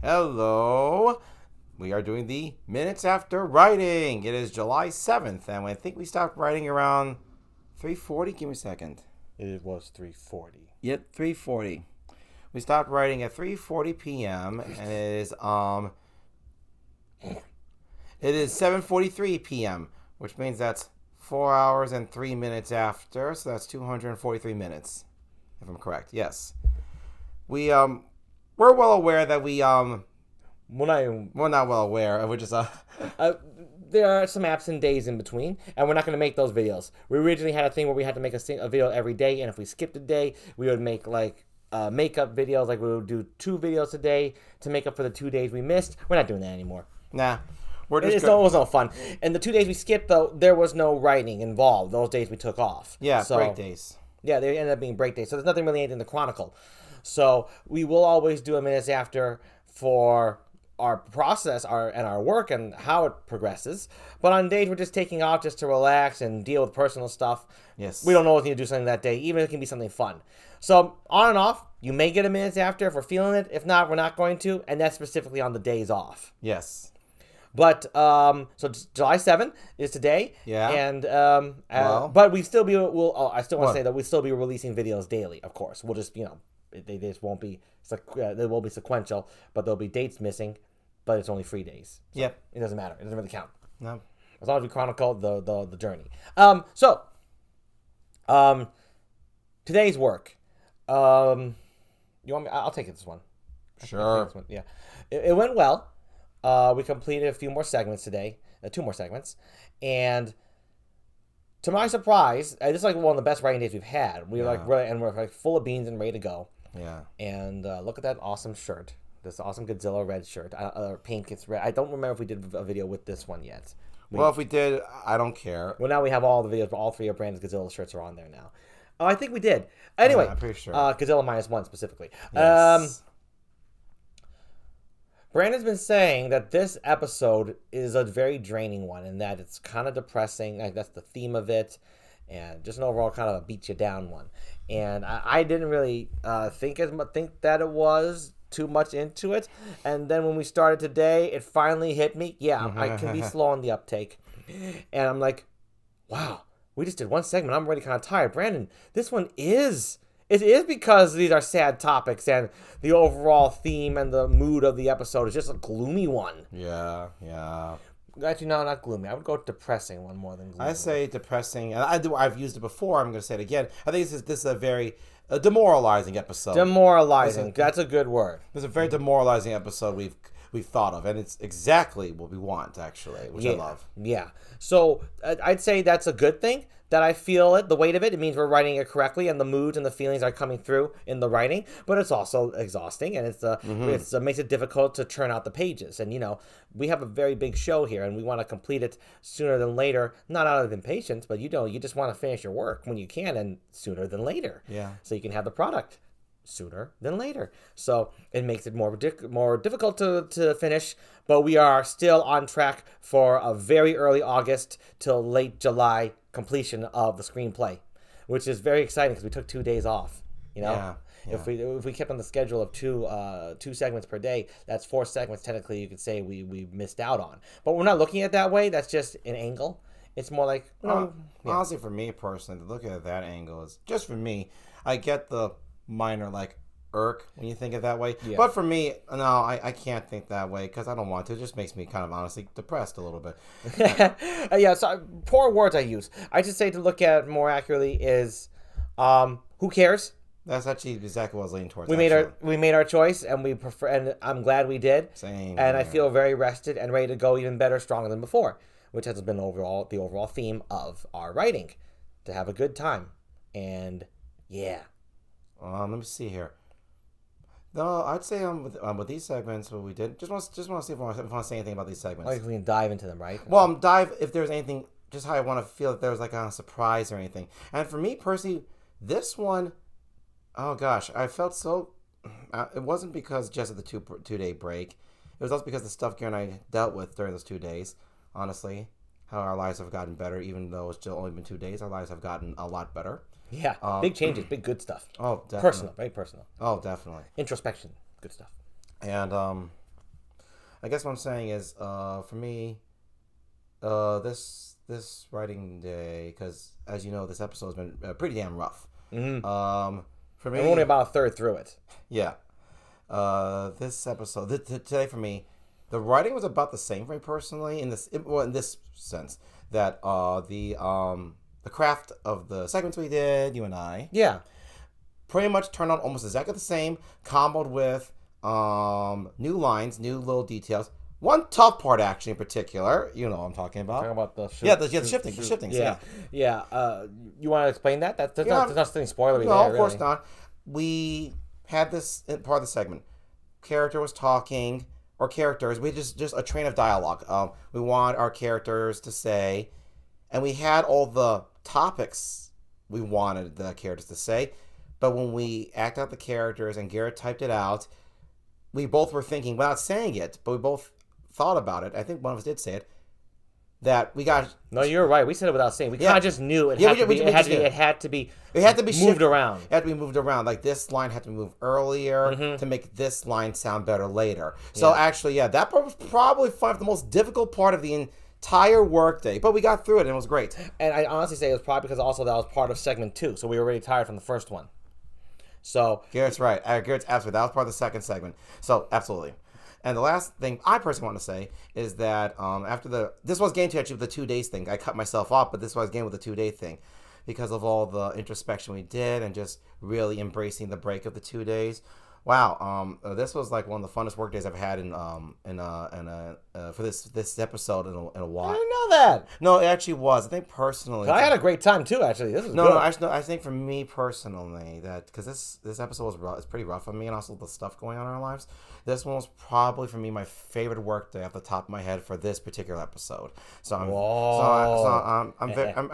Hello. We are doing the Minutes After Writing. It is July 7th, and I think we stopped writing around 3:40. Give me a second. It was 3:40. Yep, 3:40. We stopped writing at 3:40 p.m. and it is 7:43 p.m., which means that's 4 hours and 3 minutes after, so that's 243 minutes, if I'm correct. Yes. We're well aware that We're not well aware. We're just there are some absent days in between, and we're not going to make those videos. We originally had a thing where we had to make a video every day, and if we skipped a day, we would make makeup videos. Like we would do 2 videos a day to make up for the 2 days we missed. We're not doing that anymore. nah. It was no fun. And the 2 days we skipped, though, there was no writing involved. Those days we took off. Yeah, so, break days. Yeah, they ended up being break days. So there's nothing really anything to chronicle. So we will always do a Minutes After for our process and our work and how it progresses. But on days we're just taking off just to relax and deal with personal stuff. Yes. We don't know if we need to do something that day, even if it can be something fun. So on and off, you may get a Minutes After if we're feeling it. If not, we're not going to. And that's specifically on the days off. Yes. But so July 7th is today. Yeah. And Well. but we still be I still want to say that we'll still be releasing videos daily. Of course, we'll just they just won't be they will be sequential, but there'll be dates missing. But it's only 3 days. So Yep. it doesn't matter. It doesn't really count. No. As long as we chronicle the journey. Today's work. You want me? I'll take this one. Sure. This one. Yeah. It went well. We completed a few more segments today, 2 more segments, and to my surprise, this is like one of the best writing days we've had. We're we're full of beans and ready to go. Yeah. And look at that awesome shirt, this awesome Godzilla red shirt, pink. It's red. I don't remember if we did a video with this one yet. Well, if we did, I don't care. Well, now we have all the videos. All 3 of Brandon's Godzilla shirts are on there now. Oh, I think we did. Anyway, Yeah, I'm pretty sure. Godzilla -1 specifically. Yes. Brandon's been saying that this episode is a very draining one and that it's kind of depressing. Like that's the theme of it, and just an overall kind of a beat you down one. And I didn't really think that it was too much into it. And then when we started today, it finally hit me. Yeah, I can be slow on the uptake, and I'm like, wow, we just did 1 segment. I'm already kind of tired. Brandon, this one is. It is because these are sad topics and the overall theme and the mood of the episode is just a gloomy one. Yeah. Yeah. Actually, no, not gloomy. I would go depressing one more than gloomy. I say depressing, and I've used it before. I'm going to say it again. I think this is a very demoralizing episode. Demoralizing. That's a good word. It's a very demoralizing episode we've thought of, and it's exactly what we want, actually, which I love. Yeah. So I'd say that's a good thing. That I feel it, the weight of it. It means we're writing it correctly, and the moods and the feelings are coming through in the writing. But it's also exhausting, and it makes it difficult to churn out the pages. And we have a very big show here, and we want to complete it sooner than later. Not out of impatience, but you just want to finish your work when you can, and sooner than later. Yeah. So you can have the product sooner than later. So it makes it more difficult to finish, but we are still on track for a very early August till late July completion of the screenplay, which is very exciting because we took 2 days off. Yeah. If we kept on the schedule of two segments per day, that's 4 segments technically you could say we missed out on. But we're not looking at it that way. That's just an angle. It's more like honestly, for me personally, to look at it that angle is just for me. I get the minor irk when you think of it that way, but for me, no, I can't think that way because I don't want to. It just makes me kind of honestly depressed a little bit. Yeah, so poor words I use. I just say to look at it more accurately is who cares? That's actually exactly what I was leaning towards. We made our choice, and we prefer, and I'm glad we did. Same. And I feel very rested and ready to go, even better, stronger than before, which has been the overall theme of our writing, to have a good time. And yeah. Let me see here. No, I'd say with these segments, what we did, just want to see if I want to say anything about these segments. Like we can dive into them, right? Well, dive if there's anything, just how I want to feel if there's like a surprise or anything. And for me personally, this one, oh gosh, I felt so. It wasn't because just of the 2-day break. It was also because the stuff Garrett and I dealt with during those 2 days. Honestly, how our lives have gotten better, even though it's still only been 2 days. Our lives have gotten a lot better. Yeah, big changes, big good stuff. Oh, definitely. Personal, very personal. Oh, definitely. Introspection, good stuff. And I guess what I'm saying is, for me, this writing day, because as you know, this episode has been pretty damn rough. Mm-hmm. For me, I'm only about a third through it. yeah. This episode today for me, the writing was about the same for me personally in this sense that the craft of the segments we did, you and I, Yeah. pretty much turned out almost exactly the same, comboed with new lines, new little details. One tough part, actually, in particular, you know what I'm talking about. Talking about the The shifting. Yeah, yeah. You want to explain that? There's nothing spoilery No, there. of course really. not. We had this part of the segment. Character was talking, or characters. We just a train of dialogue. We want our characters to say, and we had all the topics we wanted the characters to say. But when we act out the characters and Garrett typed it out, we both were thinking without saying it, but we both thought about it. I think one of us did say it. That we got. No, you're right. We said it without saying. We kind of just knew it Yeah, had to we be. just It did. had to be moved around. It had to be moved around. Like this line had to move earlier to make this line sound better later. So actually, yeah, that part was probably the most difficult part of the entire workday. But we got through it and it was great. And I honestly say it was probably because also that was part of segment 2, so we were already tired from the first one. So Garrett's right. Garrett's absolutely. That was part of the second segment. So absolutely. And the last thing I personally want to say is that after this was game 2 actually with the 2 days thing. I cut myself off, but this was game with the 2 day thing because of all the introspection we did and just really embracing the break of the 2 days. Wow, this was like one of the funnest work days I've had for this episode in a while. I didn't know that. No, it actually was. I think personally, I had a great time too. Actually, this was no, good. no. I think for me personally, that because this episode was rough, it's pretty rough on me, and also the stuff going on in our lives. This one was probably for me my favorite work day off the top of my head for this particular episode. So I'm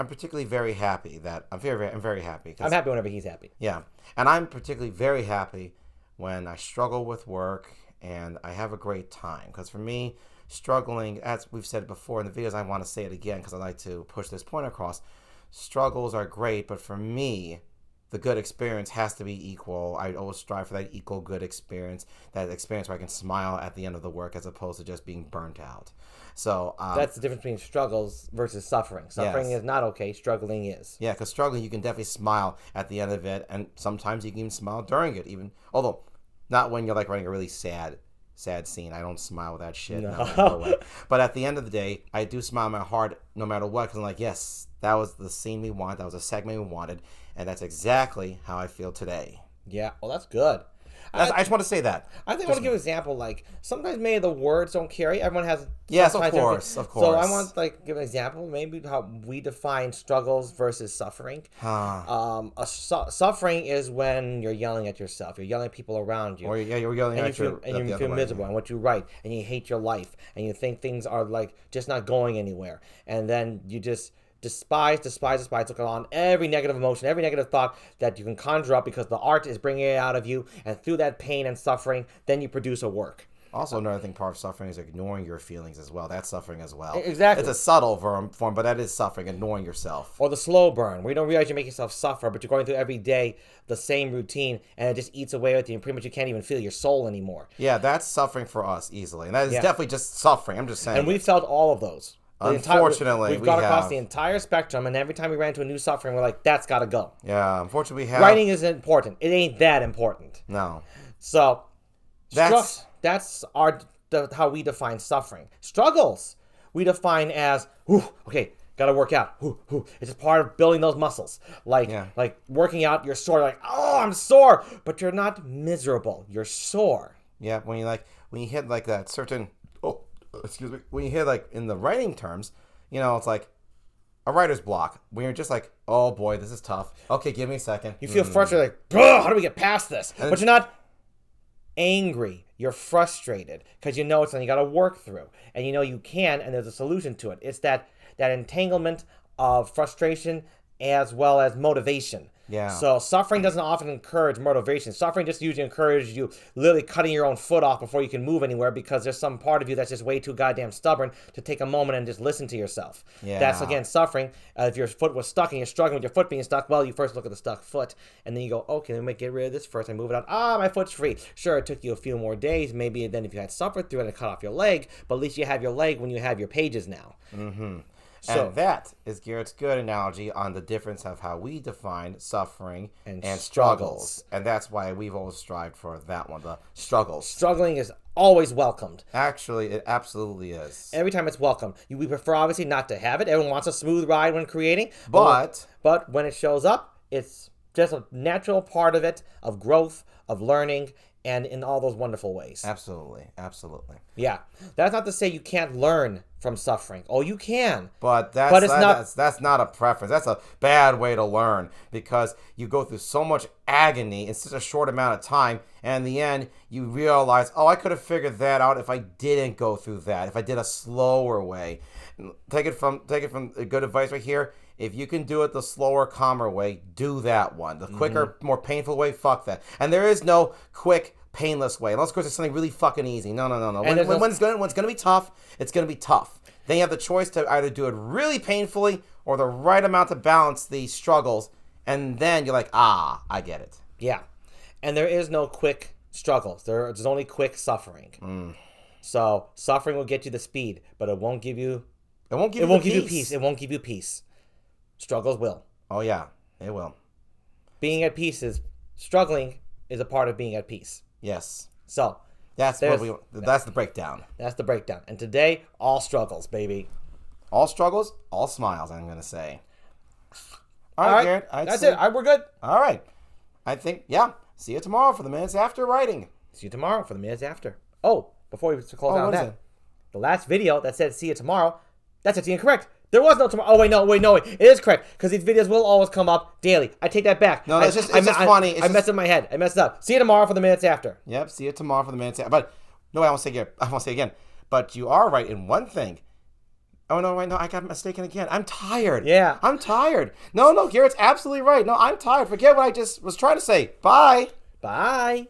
particularly very happy that I'm very happy. I'm happy whenever he's happy. Yeah, and I'm particularly very happy when I struggle with work and I have a great time. Because for me, struggling, as we've said before in the videos, I want to say it again because I like to push this point across. Struggles are great, but for me, the good experience has to be equal. I always strive for that equal good experience, that experience where I can smile at the end of the work as opposed to just being burnt out. So that's the difference between struggles versus suffering. Suffering is not okay. Struggling is. Yeah, because struggling, you can definitely smile at the end of it, and sometimes you can even smile during it. Even although, not when you're like writing a really sad scene. I don't smile with that shit. No way. But at the end of the day, I do smile in my heart no matter what, because I'm like, yes, that was the scene we wanted. That was a segment we wanted, and that's exactly how I feel today. Yeah, well, that's good. I just want to say that. I think I want to give an example. Like sometimes maybe the words don't carry. Everyone has. Yes, of course. So I want to give an example. Maybe how we define struggles versus suffering. Suffering is when you're yelling at yourself. You're yelling at people around you. Or you're yelling at you feel miserable and what you write, and you hate your life, and you think things are like just not going anywhere, and then you just despise, look on every negative emotion, every negative thought that you can conjure up because the art is bringing it out of you, and through that pain and suffering, then you produce a work. Also, another thing, part of suffering is ignoring your feelings as well. That's suffering as well. Exactly. It's a subtle form, but that is suffering, ignoring yourself. Or the slow burn, where you don't realize you make yourself suffer, but you're going through every day the same routine, and it just eats away at you, and pretty much you can't even feel your soul anymore. Yeah, that's suffering for us easily. And that is definitely just suffering. I'm just saying. And we felt all of those. Unfortunately, we've gone across the entire spectrum, and every time we ran into a new suffering, we're like, that's got to go. Yeah, unfortunately, we have. Writing is important. It ain't that important. No. So, that's how we define suffering. Struggles, we define as, okay, got to work out. It's just part of building those muscles. Like working out, you're sore. Like, oh, I'm sore. But you're not miserable. You're sore. Yeah, when you hit like that certain... excuse me, when you hear like in the writing terms, it's like a writer's block when you're just like, oh boy, this is tough. Okay, give me a second. You feel frustrated, like, how do we get past this? But you're not angry. You're frustrated because it's something you got to work through, and you can, and there's a solution to it. It's that entanglement of frustration as well as motivation. Yeah. So suffering doesn't often encourage motivation. Suffering just usually encourages you literally cutting your own foot off before you can move anywhere because there's some part of you that's just way too goddamn stubborn to take a moment and just listen to yourself. Yeah. That's, again, suffering. If your foot was stuck and you're struggling with your foot being stuck, well, you first look at the stuck foot and then you go, okay, let me get rid of this first. I move it out. My foot's free. Sure, it took you a few more days. Maybe then if you had suffered through it and cut off your leg, but at least you have your leg when you have your pages now. Mm-hmm. So, and that is Garrett's good analogy on the difference of how we define suffering and struggles. struggles. And that's why we've always strived for that one, the struggles. Struggling is always welcomed. Actually, it absolutely is. Every time it's welcome. We prefer obviously not to have it. Everyone wants a smooth ride when creating. But when it shows up, it's just a natural part of it, of growth, of learning, and in all those wonderful ways. Absolutely. Absolutely. Yeah. That's not to say you can't learn from suffering. Oh, you can. But that's not a preference. That's a bad way to learn because you go through so much agony in such a short amount of time, and in the end, you realize, oh, I could have figured that out if I didn't go through that, if I did a slower way. Take it from good advice right here. If you can do it the slower, calmer way, do that one. The quicker, more painful way, fuck that. And there is no quick, painless way. Unless, of course, it's something really fucking easy. No. When it's going to be tough, it's going to be tough. Then you have the choice to either do it really painfully or the right amount to balance the struggles. And then you're like, I get it. Yeah. And there is no quick struggles. There's only quick suffering. So suffering will get you the speed, but it won't give you... It won't give you peace. It won't give you peace. Struggles will. Oh, yeah. It will. Being at peace struggling is a part of being at peace. Yes. So that's the breakdown. That's the breakdown. And today, all struggles, baby. All struggles, all smiles, I'm going to say. All right, Garrett. That's it. We're good. All right. I think, yeah. See you tomorrow for the Minutes After Writing. See you tomorrow for the Minutes After. Oh, before we close out that, the last video that said see you tomorrow, that's actually incorrect. There was no tomorrow. Oh, wait, no. It is correct because these videos will always come up daily. I take that back. No, it's just funny. I messed up my head. I messed up. See you tomorrow for the Minutes After. Yep, see you tomorrow for the Minutes After. But, no, I won't say again. But you are right in one thing. Oh, no, wait, no, I got mistaken again. I'm tired. Yeah. I'm tired. No, Garrett's absolutely right. No, I'm tired. Forget what I just was trying to say. Bye. Bye.